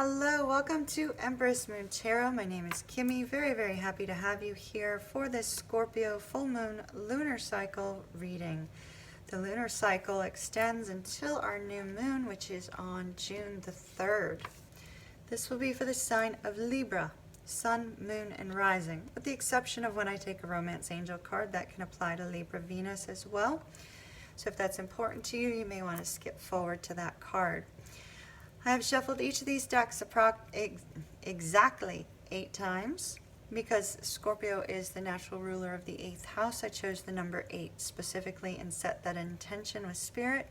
Hello, welcome to Empress Moon Tarot. My name is Kimmy. Very happy to have you here for this Scorpio full moon lunar cycle reading. The lunar cycle extends until our new moon, which is on June the 3rd. This will be for the sign of Libra, Sun, Moon, and Rising, with the exception of when I take a Romance Angel card. That can apply to Libra Venus as well. So if that's important to you, you may want to skip forward to that card. I have shuffled each of these decks exactly 8 times. Because Scorpio is the natural ruler of the 8th house, I chose the number 8 specifically and set that intention with Spirit.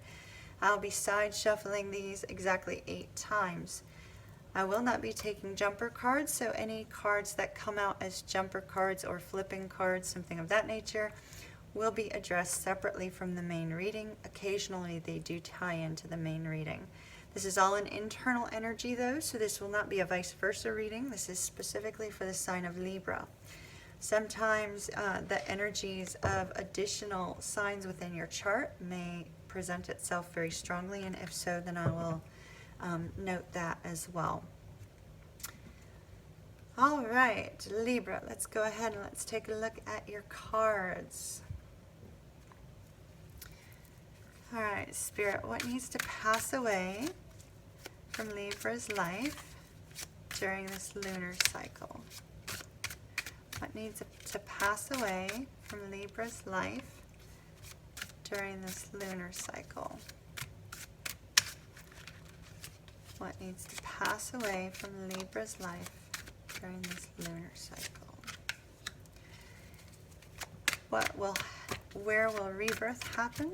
I'll be side shuffling these exactly 8 times. I will not be taking jumper cards, so any cards that come out as jumper cards or flipping cards, something of that nature, will be addressed separately from the main reading. Occasionally they do tie into the main reading. This is all an internal energy though, so this will not be a vice versa reading. This is specifically for the sign of Libra. Sometimes the energies of additional signs within your chart may present itself very strongly, and if so, then I will note that as well. All right, Libra, let's go ahead and let's take a look at your cards. All right, Spirit, what needs to pass away from Libra's life during this lunar cycle? What needs to pass away from Libra's life during this lunar cycle? What needs to pass away from Libra's life during this lunar cycle? Where will rebirth happen?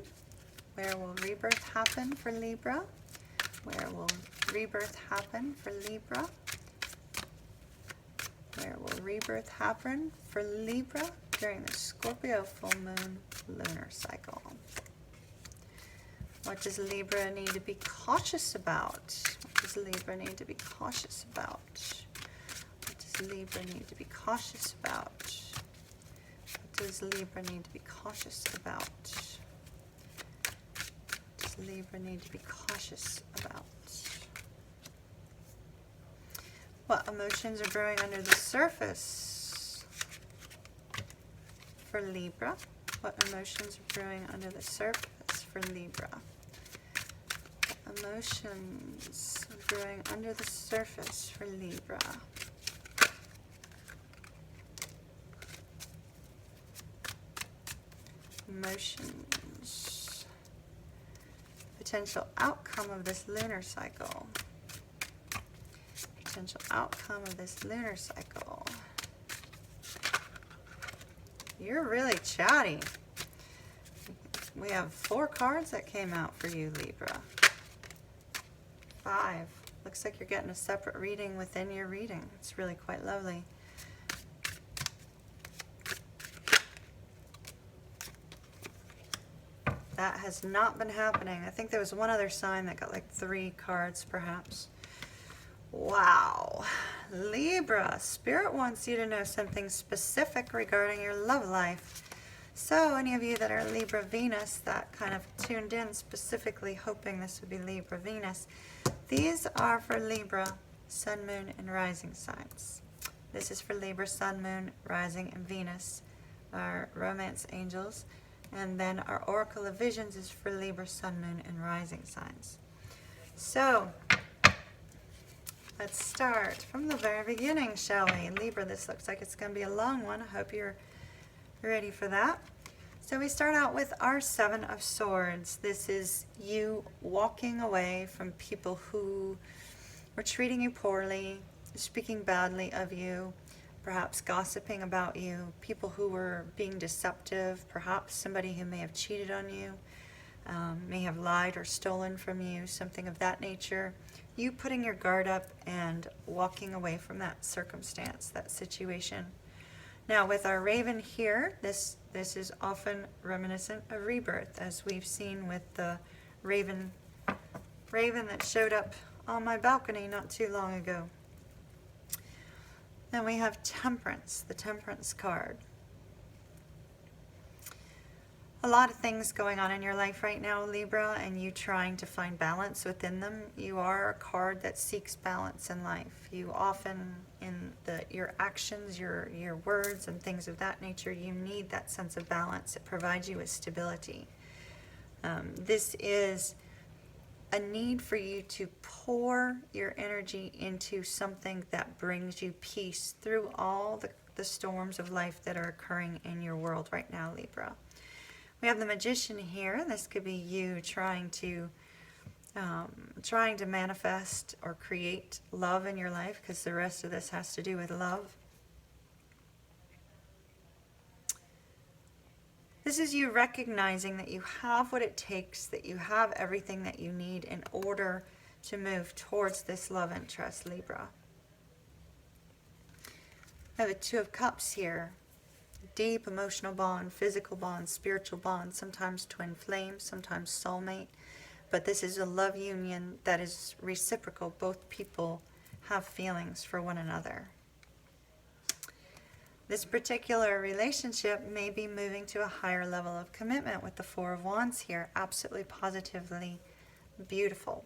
Where will rebirth happen for Libra? Where will rebirth happen for Libra? Where will rebirth happen for Libra during the Scorpio full moon lunar cycle? What does Libra need to be cautious about? What does Libra need to be cautious about? What does Libra need to be cautious about? What does Libra need to be cautious about? Libra need to be cautious about? What emotions are brewing under the surface for Libra? What emotions are brewing under the surface for Libra? What emotions are brewing under the surface for Libra? Emotions. Potential outcome of this lunar cycle. Potential outcome of this lunar cycle. You're really chatty. We have 4 cards that came out for you, Libra. 5. Looks like you're getting a separate reading within your reading. It's really quite lovely. That has not been happening. I think there was one other sign that got like 3 cards perhaps. Wow. Libra, Spirit wants you to know something specific regarding your love life. So any of you that are Libra Venus that kind of tuned in specifically hoping this would be Libra Venus, these are for Libra, Sun, Moon, and Rising signs. This is for Libra, Sun, Moon, Rising, and Venus, our romance angels. And then our Oracle of Visions is for Libra, Sun, Moon, and Rising signs. So, let's start from the very beginning, shall we? Libra, this looks like it's going to be a long one. I hope you're ready for that. So we start out with our 7 of Swords. This is you walking away from people who were treating you poorly, speaking badly of you, perhaps gossiping about you, people who were being deceptive, perhaps somebody who may have cheated on you, may have lied or stolen from you, something of that nature. You putting your guard up and walking away from that circumstance, that situation. Now with our Raven here, this is often reminiscent of rebirth, as we've seen with the Raven that showed up on my balcony not too long ago. Then we have Temperance, the Temperance card. a lot of things going on in your life right now, Libra, and you trying to find balance within them. You are a card that seeks balance in life. You often, in your actions, your words, and things of that nature, you need that sense of balance. It provides you with stability. This is a need for you to pour your energy into something that brings you peace through all the storms of life that are occurring in your world right now, Libra. We have the Magician here. This could be you trying to manifest or create love in your life, because the rest of this has to do with love. This is you recognizing that you have what it takes, that you have everything that you need in order to move towards this love interest, Libra. I have a Two of Cups here. Deep emotional bond, physical bond, spiritual bond, sometimes twin flame, sometimes soulmate. But this is a love union that is reciprocal. Both people have feelings for one another. This particular relationship may be moving to a higher level of commitment with the Four of Wands here. Absolutely, positively beautiful.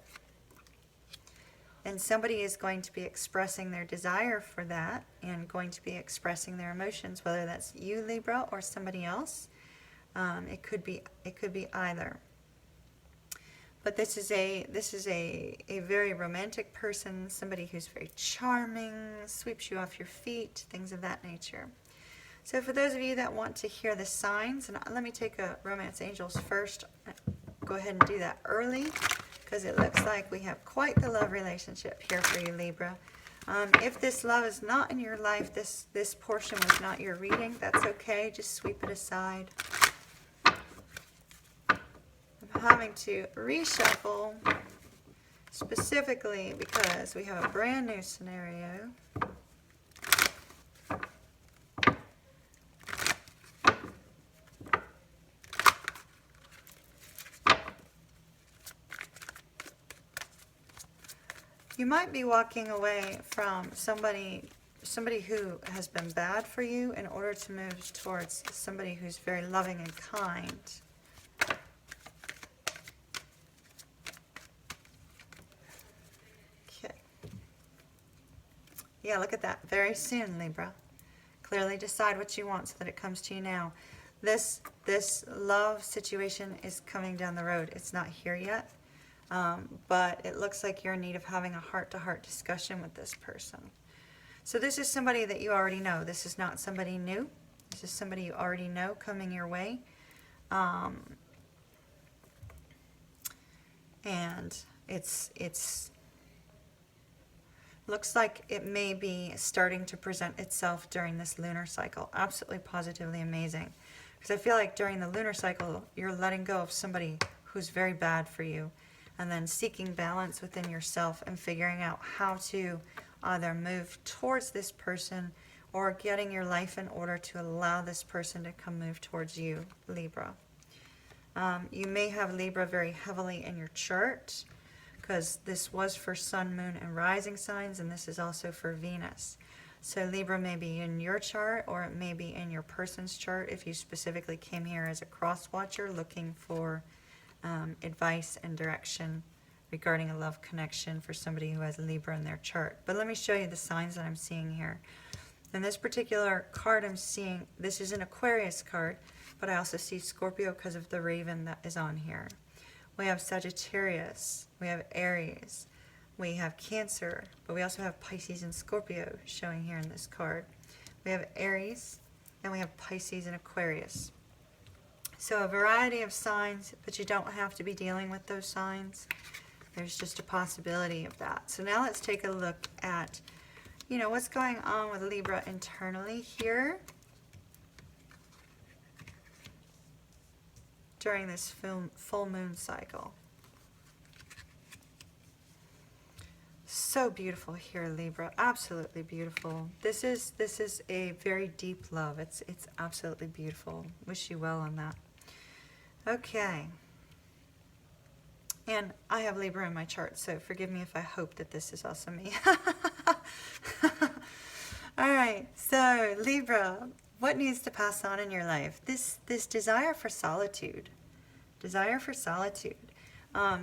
And somebody is going to be expressing their desire for that and going to be expressing their emotions, whether that's you, Libra, or somebody else. It could be either. But this is a very romantic person, somebody who's very charming, sweeps you off your feet, things of that nature. So for those of you that want to hear the signs, and let me take a Romance Angels first. Go ahead and do that early, because it looks like we have quite the love relationship here for you, Libra. If this love is not in your life, this portion was not your reading, that's okay. Just sweep it aside. I'm having to reshuffle specifically because we have a brand new scenario. You might be walking away from somebody who has been bad for you in order to move towards somebody who's very loving and kind. Okay. Yeah, look at that. Very soon, Libra. Clearly decide what you want so that it comes to you now. This love situation is coming down the road. It's not here yet. But it looks like you're in need of having a heart-to-heart discussion with this person. So this is somebody that you already know. This is not somebody new. This is somebody you already know coming your way. And it's looks like it may be starting to present itself during this lunar cycle. Absolutely, positively amazing. Because I feel like during the lunar cycle, you're letting go of somebody who's very bad for you, and then seeking balance within yourself and figuring out how to either move towards this person or getting your life in order to allow this person to come move towards you, Libra. You may have Libra very heavily in your chart, because this was for Sun, Moon, and Rising signs, and this is also for Venus. So Libra may be in your chart, or it may be in your person's chart if you specifically came here as a cross-watcher looking for advice and direction regarding a love connection for somebody who has Libra in their chart. But let me show you the signs that I'm seeing here. In this particular card I'm seeing, this is an Aquarius card, but I also see Scorpio because of the raven that is on here. We have Sagittarius, we have Aries, we have Cancer, but we also have Pisces and Scorpio showing here in this card. We have Aries, and we have Pisces and Aquarius. So a variety of signs, but you don't have to be dealing with those signs. There's just a possibility of that. So now let's take a look at, what's going on with Libra internally here during this full moon cycle. So beautiful here, Libra. Absolutely beautiful. This is a very deep love. It's absolutely beautiful. Wish you well on that. Okay, and I have Libra in my chart, so forgive me if I hope that this is also me. All right, so Libra, What needs to pass on in your life? This desire for solitude. Desire for solitude.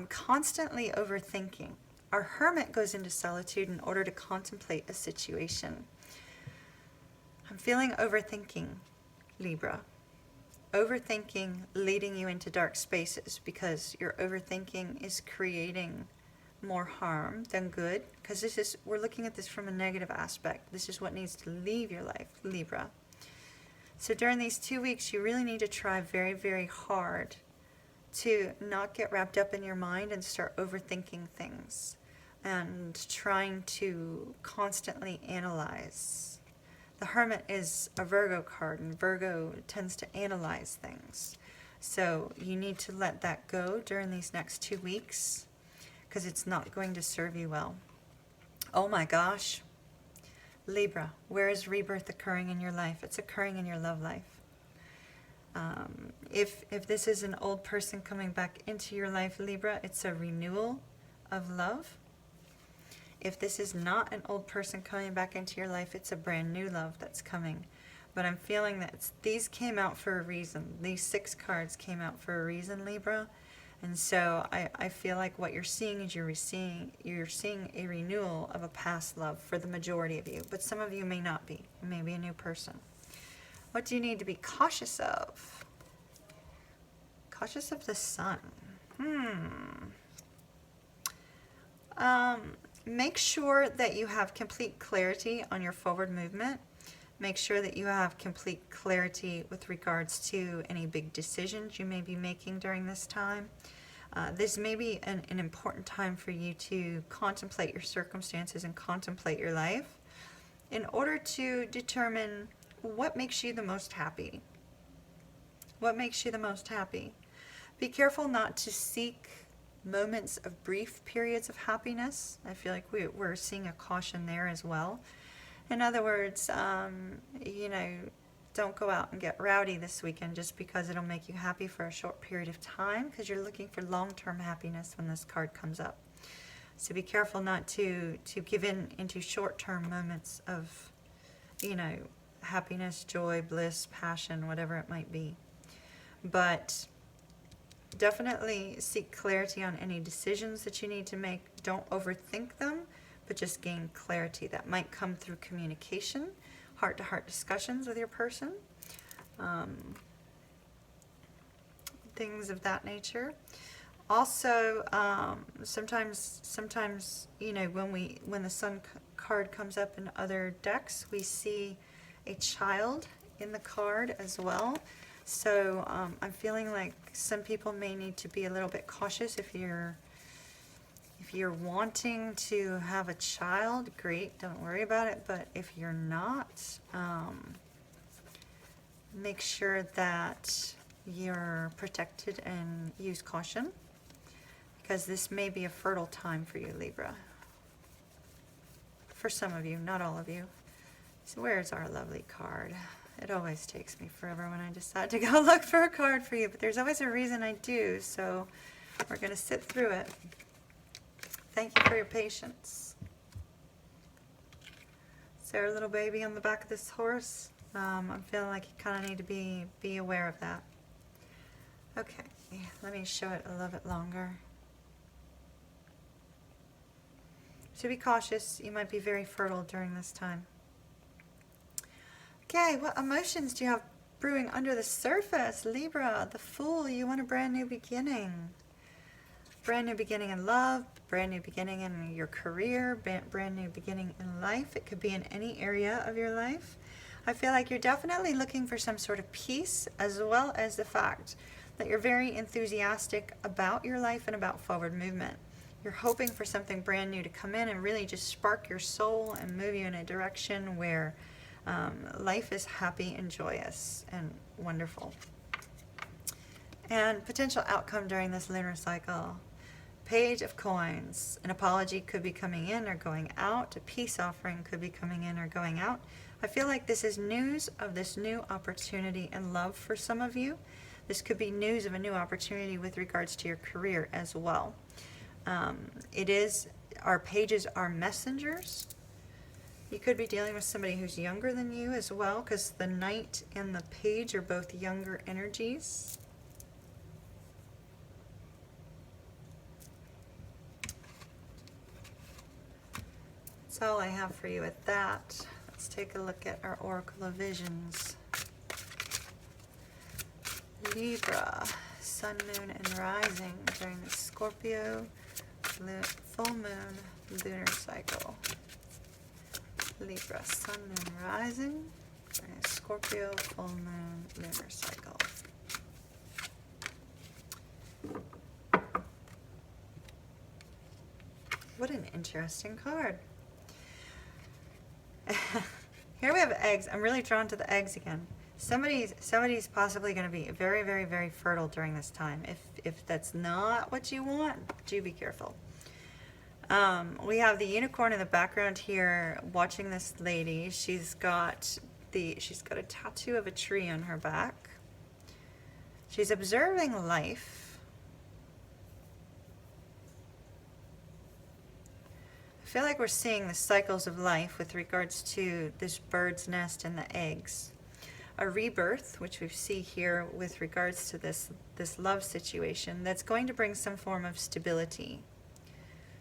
Constantly overthinking. Our hermit goes into solitude in order to contemplate a situation. I'm feeling overthinking, Libra. Overthinking leading you into dark spaces because your overthinking is creating more harm than good, because we're looking at this from a negative aspect. This is what needs to leave your life, Libra. So during these 2 weeks, you really need to try very, very hard to not get wrapped up in your mind and start overthinking things and trying to constantly analyze. The Hermit is a Virgo card, and Virgo tends to analyze things. So you need to let that go during these next 2 weeks because it's not going to serve you well. Oh my gosh. Libra, where is rebirth occurring in your life? It's occurring in your love life. If this is an old person coming back into your life, Libra, it's a renewal of love. If this is not an old person coming back into your life, it's a brand new love that's coming. But I'm feeling that these came out for a reason. These 6 cards came out for a reason, Libra. And so I feel like what you're seeing is you're seeing a renewal of a past love for the majority of you. But some of you may not be. You may be a new person. What do you need to be cautious of? Cautious of the sun. Make sure that you have complete clarity on your forward movement. Make sure that you have complete clarity with regards to any big decisions you may be making during this time. This may be an important time for you to contemplate your circumstances and contemplate your life in order to determine what makes you the most happy. What makes you the most happy? Be careful not to seek moments of brief periods of happiness. I feel like we're seeing a caution there as well. In other words, don't go out and get rowdy this weekend just because it'll make you happy for a short period of time, because you're looking for long-term happiness when this card comes up. So be careful not to give in into short-term moments of, happiness, joy, bliss, passion, whatever it might be. But definitely seek clarity on any decisions that you need to make. Don't overthink them, but just gain clarity. That might come through communication, heart-to-heart discussions with your person, things of that nature. Also, sometimes when the Sun card comes up in other decks, we see a child in the card as well. So I'm feeling like some people may need to be a little bit cautious. If you're wanting to have a child, great, don't worry about it. But if you're not, make sure that you're protected and use caution, because this may be a fertile time for you, Libra. For some of you, not all of you. So where's our lovely card? It always takes me forever when I decide to go look for a card for you, but there's always a reason I do, so we're going to sit through it. Thank you for your patience. Is there a little baby on the back of this horse? I'm feeling like you kind of need to be aware of that. Okay, let me show it a little bit longer. So be cautious. You might be very fertile during this time. Okay, what emotions do you have brewing under the surface? Libra, the Fool, you want a brand new beginning. Brand new beginning in love, brand new beginning in your career, brand new beginning in life. It could be in any area of your life. I feel like you're definitely looking for some sort of peace, as well as the fact that you're very enthusiastic about your life and about forward movement. You're hoping for something brand new to come in and really just spark your soul and move you in a direction where life is happy and joyous and wonderful. And potential outcome during this lunar cycle. Page of Coins. An apology could be coming in or going out. A peace offering could be coming in or going out. I feel like this is news of this new opportunity and love for some of you. This could be news of a new opportunity with regards to your career as well. Our pages are messengers. You could be dealing with somebody who's younger than you as well, because the Knight and the Page are both younger energies. That's all I have for you at that. Let's take a look at our Oracle of Visions. Libra, Sun, Moon, and Rising during the Scorpio full moon lunar cycle. Libra, Sun, Moon, Rising during the Scorpio full moon lunar cycle. What an interesting card. Here we have eggs. I'm really drawn to the eggs again. Somebody's possibly going to be very, very, very fertile during this time. If that's not what you want, do be careful. We have the unicorn in the background here watching this lady. She's got a tattoo of a tree on her back. She's observing life. I feel like we're seeing the cycles of life with regards to this bird's nest and the eggs. A rebirth, which we see here with regards to this love situation, that's going to bring some form of stability.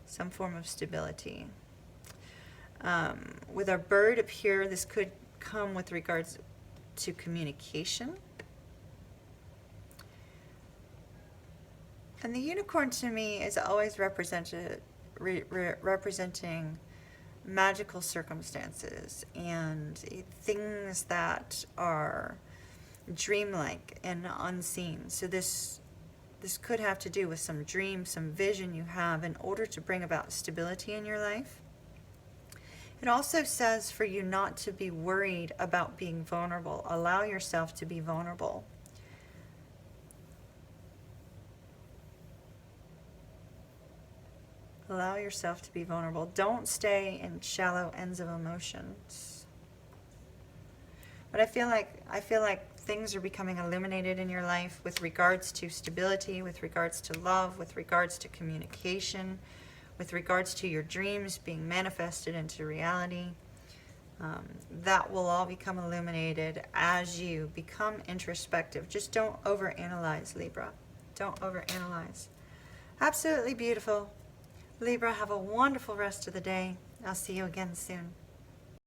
Some form of stability. With our bird up here, this could come with regards to communication. And the unicorn to me is always representing magical circumstances and things that are dreamlike and unseen. So this could have to do with some dream, some vision you have in order to bring about stability in your life. It also says for you not to be worried about being vulnerable. Allow yourself to be vulnerable. Allow yourself to be vulnerable. Don't stay in shallow ends of emotions. But I feel like things are becoming illuminated in your life with regards to stability, with regards to love, with regards to communication, with regards to your dreams being manifested into reality. That will all become illuminated as you become introspective. Just don't overanalyze, Libra. Don't overanalyze. Absolutely beautiful. Libra, have a wonderful rest of the day. I'll see you again soon.